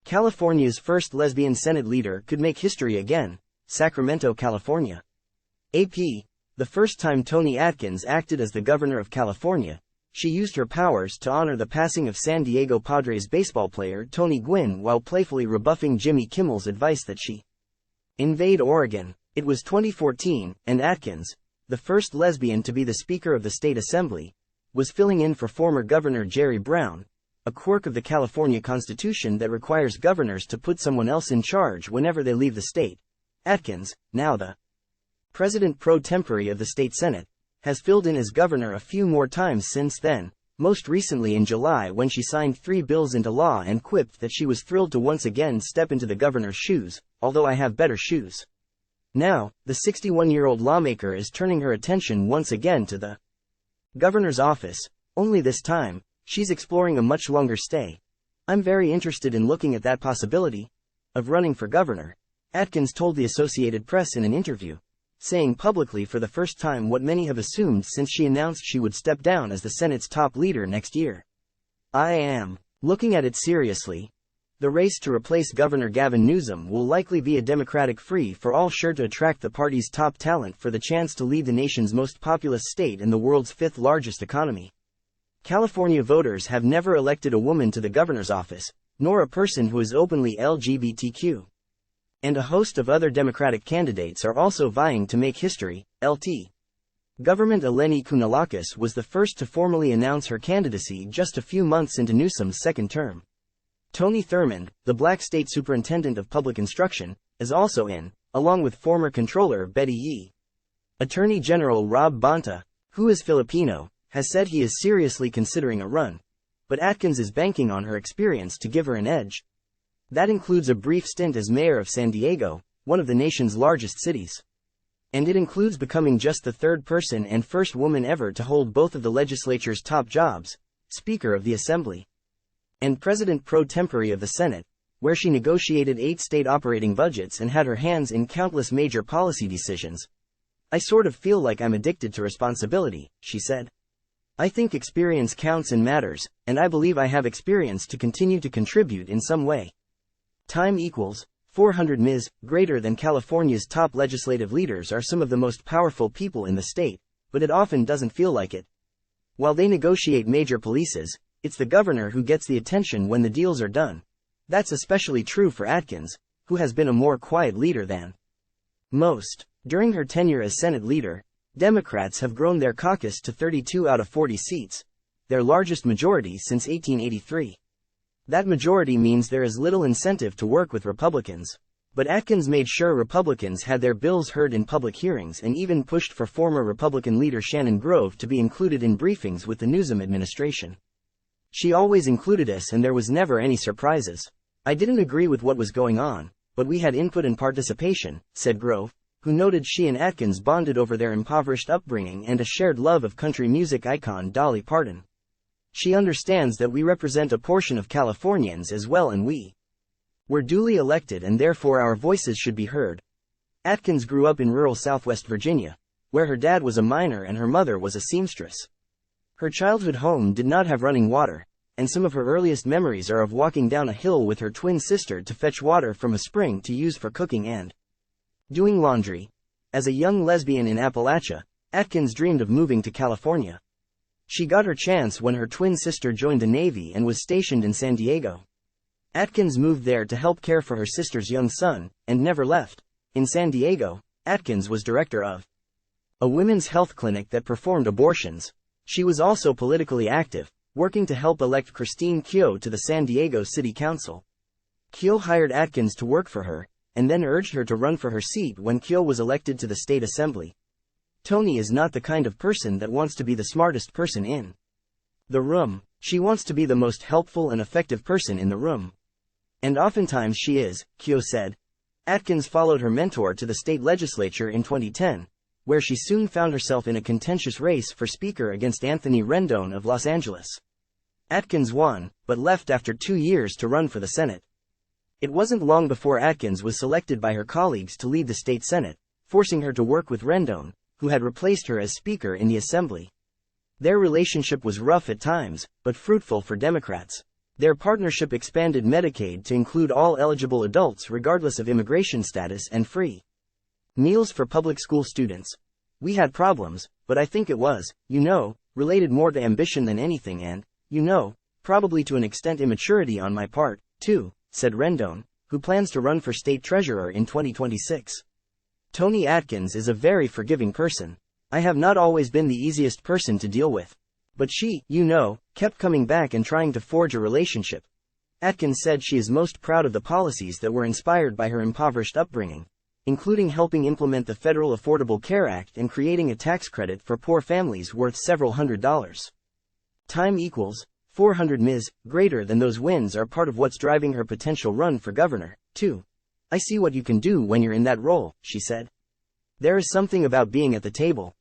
California's first lesbian Senate leader could make history again. Sacramento, California. AP. The first time Toni Atkins acted as the governor of California, she used her powers to honor the passing of San Diego Padres baseball player Tony Gwynn while playfully rebuffing Jimmy Kimmel's advice that she invade Oregon. It was 2014, and Atkins, the first lesbian to be the Speaker of the State Assembly, was filling in for former Governor Jerry Brown, a quirk of the California Constitution that requires governors to put someone else in charge whenever they leave the state. Atkins, now the President pro tempore of the state Senate, has filled in as governor a few more times since then, most recently in July when she signed 3 bills into law and quipped that she was thrilled to once again step into the governor's shoes, although I have better shoes. Now, the 61-year-old lawmaker is turning her attention once again to the governor's office, only this time, she's exploring a much longer stay. I'm very interested in looking at that possibility of running for governor, Atkins told the Associated Press in an interview, saying publicly for the first time what many have assumed since she announced she would step down as the Senate's top leader next year. I am looking at it seriously. The race to replace Governor Gavin Newsom will likely be a Democratic free-for-all sure to attract the party's top talent for the chance to lead the nation's most populous state and the world's 5th largest economy. California voters have never elected a woman to the governor's office, nor a person who is openly LGBTQ. And a host of other Democratic candidates are also vying to make history. LT. Government Eleni Kounalakis was the first to formally announce her candidacy just a few months into Newsom's second term. Tony Thurmond, the black state superintendent of public instruction, is also in, along with former controller Betty Yee. Attorney General Rob Bonta, who is Filipino, has said he is seriously considering a run, but Atkins is banking on her experience to give her an edge. That includes a brief stint as mayor of San Diego, one of the nation's largest cities. And it includes becoming just the 3rd person and first woman ever to hold both of the legislature's top jobs, Speaker of the Assembly and President pro tempore of the Senate, where she negotiated 8 state operating budgets and had her hands in countless major policy decisions. I sort of feel like I'm addicted to responsibility, she said. I think experience counts and matters, and I believe I have experience to continue to contribute in some way. Time equals 400 Ms. Greater than California's top legislative leaders are some of the most powerful people in the state, but it often doesn't feel like it. While they negotiate major policies, it's the governor who gets the attention when the deals are done. That's especially true for Atkins, who has been a more quiet leader than most. During her tenure as Senate leader, Democrats have grown their caucus to 32 out of 40 seats, their largest majority since 1883. That majority means there is little incentive to work with Republicans. But Atkins made sure Republicans had their bills heard in public hearings and even pushed for former Republican leader Shannon Grove to be included in briefings with the Newsom administration. She always included us and there was never any surprises. I didn't agree with what was going on, but we had input and participation, said Grove, who noted she and Atkins bonded over their impoverished upbringing and a shared love of country music icon Dolly Parton. She understands that we represent a portion of Californians as well and we were duly elected and therefore our voices should be heard. Atkins grew up in rural Southwest Virginia, where her dad was a miner and her mother was a seamstress. Her childhood home did not have running water, and some of her earliest memories are of walking down a hill with her twin sister to fetch water from a spring to use for cooking and doing laundry. As a young lesbian in Appalachia, Atkins dreamed of moving to California. She got her chance when her twin sister joined the Navy and was stationed in San Diego. Atkins moved there to help care for her sister's young son, and never left. In San Diego, Atkins was director of a women's health clinic that performed abortions. She was also politically active, working to help elect Christine Keough to the San Diego City Council. Keough hired Atkins to work for her, and then urged her to run for her seat when Keough was elected to the state assembly. Toni is not the kind of person that wants to be the smartest person in the room. She wants to be the most helpful and effective person in the room. And oftentimes she is, Keough said. Atkins followed her mentor to the state legislature in 2010, where she soon found herself in a contentious race for speaker against Anthony Rendon of Los Angeles. Atkins won, but left after 2 years to run for the Senate. It wasn't long before Atkins was selected by her colleagues to lead the state Senate, forcing her to work with Rendon, who had replaced her as Speaker in the Assembly. Their relationship was rough at times, but fruitful for Democrats. Their partnership expanded Medicaid to include all eligible adults regardless of immigration status and free meals for public school students. We had problems, but I think it was, related more to ambition than anything and, probably to an extent immaturity on my part, too, said Rendon, who plans to run for state treasurer in 2026. Toni Atkins is a very forgiving person. I have not always been the easiest person to deal with. But she, kept coming back and trying to forge a relationship. Atkins said she is most proud of the policies that were inspired by her impoverished upbringing, including helping implement the Federal Affordable Care Act and creating a tax credit for poor families worth several $100s. Time equals 400 Ms. greater than those wins are part of what's driving her potential run for governor, too. I see what you can do when you're in that role, she said. There is something about being at the table,